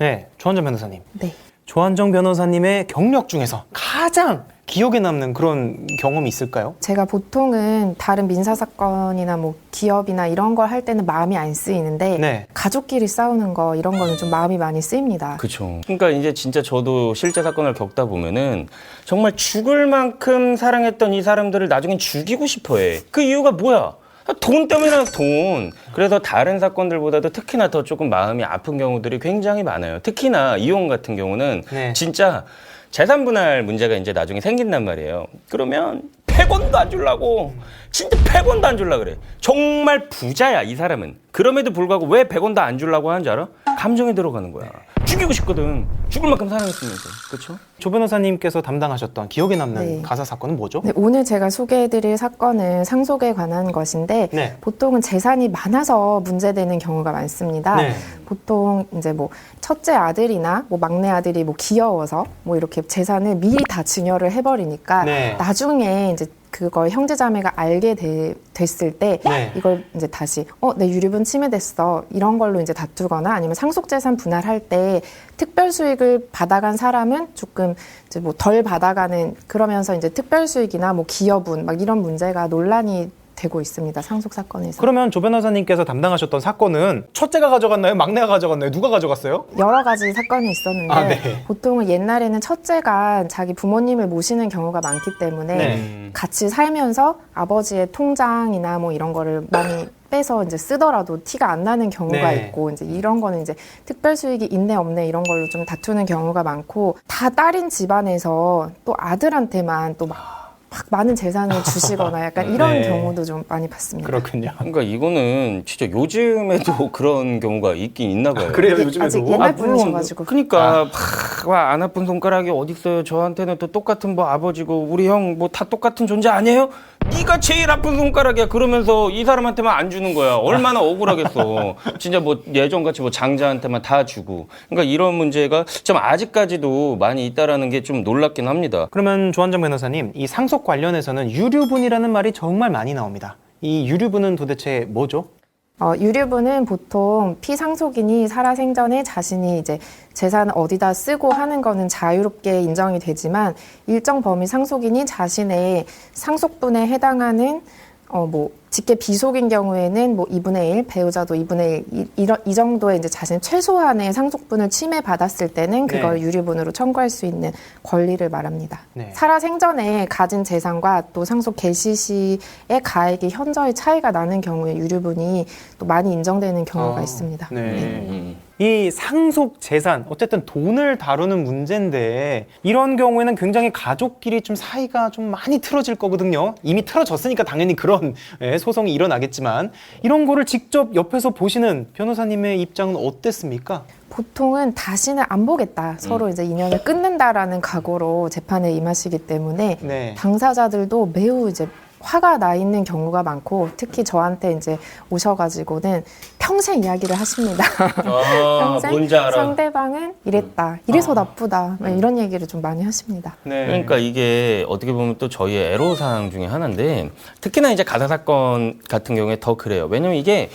네, 조한정 변호사님. 네. 조한정 변호사님의 경력 중에서 가장 기억에 남는 그런 경험이 있을까요? 제가 보통은 다른 민사사건이나 뭐 기업이나 이런 걸 할 때는 마음이 안 쓰이는데 네. 가족끼리 싸우는 거 이런 거는 좀 마음이 많이 쓰입니다. 그렇죠. 그러니까 이제 진짜 저도 실제 사건을 겪다 보면은 정말 죽을 만큼 사랑했던 이 사람들을 나중엔 죽이고 싶어해. 그 이유가 뭐야? 돈 때문이야, 돈. 그래서 다른 사건들보다도 특히나 더 조금 마음이 아픈 경우들이 굉장히 많아요. 특히나 이혼 같은 경우는 네. 진짜 재산 분할 문제가 이제 나중에 생긴단 말이에요. 그러면 100원도 안 주려고. 진짜 100원도 안 주려고 그래. 정말 부자야, 이 사람은. 그럼에도 불구하고 왜 100원도 안 주려고 하는지 알아? 감정에 들어가는 거야. 죽이고 싶거든. 죽을 만큼 사랑했으면서. 그렇죠? 조 변호사님께서 담당하셨던 기억에 남는 네. 가사 사건은 뭐죠? 네, 오늘 제가 소개해드릴 사건은 상속에 관한 것인데 네. 보통은 재산이 많아서 문제되는 경우가 많습니다. 네. 보통 이제 뭐 첫째 아들이나 뭐 막내 아들이 뭐 귀여워서 뭐 이렇게 재산을 미리 다 증여를 해버리니까 네. 나중에 이제 그걸 형제자매가 알게 됐을 때 네. 이걸 이제 다시 내 유류분 침해됐어 이런 걸로 이제 다투거나 아니면 상속재산 분할할 때 특별 수익을 받아간 사람은 조금 이제 뭐 덜 받아가는 그러면서 이제 특별 수익이나 뭐 기여분 막 이런 문제가 논란이 되고 있습니다. 상속 사건에서. 그러면 조 변호사님께서 담당하셨던 사건은 첫째가 가져갔나요? 막내가 가져갔나요? 누가 가져갔어요? 여러 가지 사건이 있었는데 아, 네. 보통은 옛날에는 첫째가 자기 부모님을 모시는 경우가 많기 때문에 네. 같이 살면서 아버지의 통장이나 뭐 이런 거를 많이 빼서 이제 쓰더라도 티가 안 나는 경우가 네. 있고 이제 이런 거는 이제 특별 수익이 있네 없네 이런 걸로 좀 다투는 경우가 많고 다 딸인 집안에서 또 아들한테만 또 막 많은 재산을 주시거나 약간 이런 네. 경우도 좀 많이 봤습니다. 그렇군요. 그러니까 이거는 진짜 요즘에도 그런 경우가 있긴 있나 봐요. 그래요, 이게 요즘에도? 아직 옛날 분이셔가지고. 그러니까 와, 안 아픈 손가락이 어딨어요. 저한테는 또 똑같은 뭐 아버지고 우리 형 뭐 다 똑같은 존재 아니에요? 네가 제일 아픈 손가락이야. 그러면서 이 사람한테만 안 주는 거야. 얼마나 억울하겠어. 진짜 뭐 예전같이 뭐 장자한테만 다 주고. 그러니까 이런 문제가 좀 아직까지도 많이 있다라는 게 좀 놀랍긴 합니다. 그러면 조한정 변호사님, 이 상속 관련해서는 유류분이라는 말이 정말 많이 나옵니다. 이 유류분은 도대체 뭐죠? 유류분은 보통 피상속인이 살아생전에 자신이 이제 재산을 어디다 쓰고 하는 거는 자유롭게 인정이 되지만 일정 범위 상속인이 자신의 상속분에 해당하는 뭐 직계 비속인 경우에는 뭐 2분의 1, 배우자도 2분의 1, 이 정도의 이제 자신 최소한의 상속분을 침해받았을 때는 그걸 네. 유류분으로 청구할 수 있는 권리를 말합니다. 네. 살아생전에 가진 재산과 또 상속 개시 시의 가액이 현저히 차이가 나는 경우에 유류분이 또 많이 인정되는 경우가 있습니다. 네. 이 상속 재산, 어쨌든 돈을 다루는 문제인데 이런 경우에는 굉장히 가족끼리 좀 사이가 좀 많이 틀어질 거거든요. 이미 틀어졌으니까 당연히 그런 소송이 일어나겠지만 이런 거를 직접 옆에서 보시는 변호사님의 입장은 어땠습니까? 보통은 다시는 안 보겠다. 서로 이제 인연을 끊는다라는 각오로 재판에 임하시기 때문에 네. 당사자들도 매우 이제 화가 나 있는 경우가 많고 특히 저한테 이제 오셔가지고는 평생 이야기를 하십니다. 평생 뭔지 알아. 상대방은 이랬다. 이래서 나쁘다. 막 이런 얘기를 좀 많이 하십니다. 네. 그러니까 이게 어떻게 보면 또 저희의 애로사항 중에 하나인데 특히나 이제 가사 사건 같은 경우에 더 그래요. 왜냐면 이게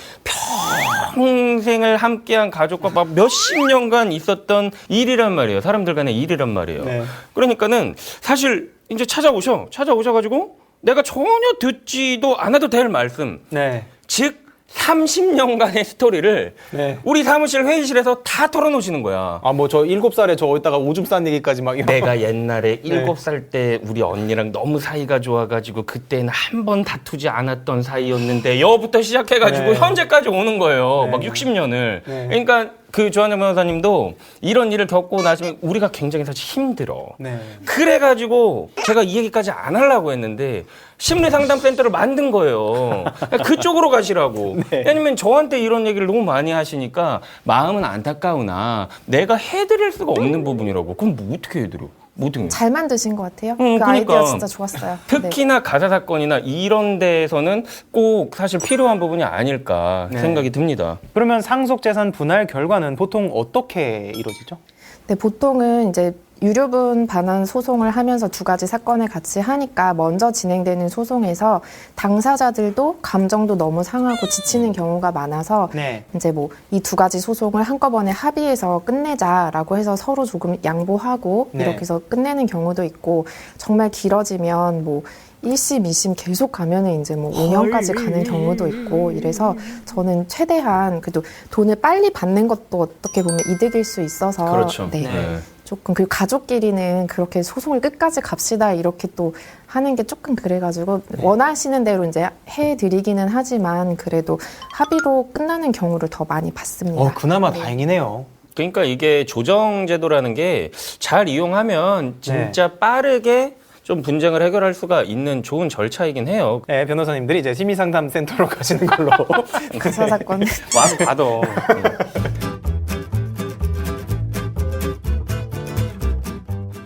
평생을 함께한 가족과 막 몇십 년간 있었던 일이란 말이에요. 사람들 간의 일이란 말이에요. 네. 그러니까는 사실 이제 찾아오셔가지고 내가 전혀 듣지도 않아도 될 말씀. 네. 즉 30년간의 스토리를 네. 우리 사무실 회의실에서 다 털어놓으시는 거야. 아, 뭐 저 7살에 저 어디다가 오줌 싼 얘기까지 막 이런. 내가 옛날에 네. 7살 때 우리 언니랑 너무 사이가 좋아가지고 그때는 한 번 다투지 않았던 사이였는데 여부터 시작해가지고 네. 현재까지 오는 거예요. 네. 막 60년을. 네. 그러니까 그 조한정 변호사님도 이런 일을 겪고 나시면 우리가 굉장히 사실 힘들어. 네. 그래가지고 제가 이 얘기까지 안 하려고 했는데 심리상담센터를 만든 거예요. 그쪽으로 가시라고. 네. 왜냐면 저한테 이런 얘기를 너무 많이 하시니까 마음은 안타까우나 내가 해드릴 수가 없는 부분이라고. 그럼 뭐 어떻게 해드려? 뭐 어떻게. 잘 만드신 것 같아요. 그러니까. 아이디어 진짜 좋았어요. 특히나 가사 사건이나 이런 데에서는 꼭 사실 필요한 부분이 아닐까 네. 생각이 듭니다. 그러면 상속 재산 분할 결과는 보통 어떻게 이루어지죠? 네, 보통은 이제 유류분 반환 소송을 하면서 두 가지 사건을 같이 하니까 먼저 진행되는 소송에서 당사자들도 감정도 너무 상하고 지치는 경우가 많아서 네. 이제 뭐 이 두 가지 소송을 한꺼번에 합의해서 끝내자라고 해서 서로 조금 양보하고 네. 이렇게 해서 끝내는 경우도 있고 정말 길어지면 뭐 1심, 2심 계속 가면은 이제 뭐 5년까지 가는 경우도 있고 이래서 저는 최대한 그래도 돈을 빨리 받는 것도 어떻게 보면 이득일 수 있어서 그렇죠. 네. 네. 조금 그리고 가족끼리는 그렇게 소송을 끝까지 갑시다 이렇게 또 하는 게 조금 그래가지고 원하시는 대로 이제 해드리기는 하지만 그래도 합의로 끝나는 경우를 더 많이 봤습니다. 그나마 다행이네요. 그러니까 이게 조정제도라는 게 잘 이용하면 진짜 빠르게 좀 분쟁을 해결할 수가 있는 좋은 절차이긴 해요. 네, 변호사님들이 이제 심의상담센터로 가시는 걸로. 가사 사건. 와서 받아.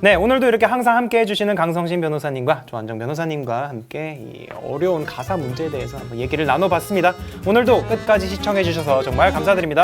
네, 오늘도 이렇게 항상 함께 해주시는 강성신 변호사님과 조한정 변호사님과 함께 이 어려운 가사 문제에 대해서 한번 얘기를 나눠봤습니다. 오늘도 끝까지 시청해주셔서 정말 감사드립니다.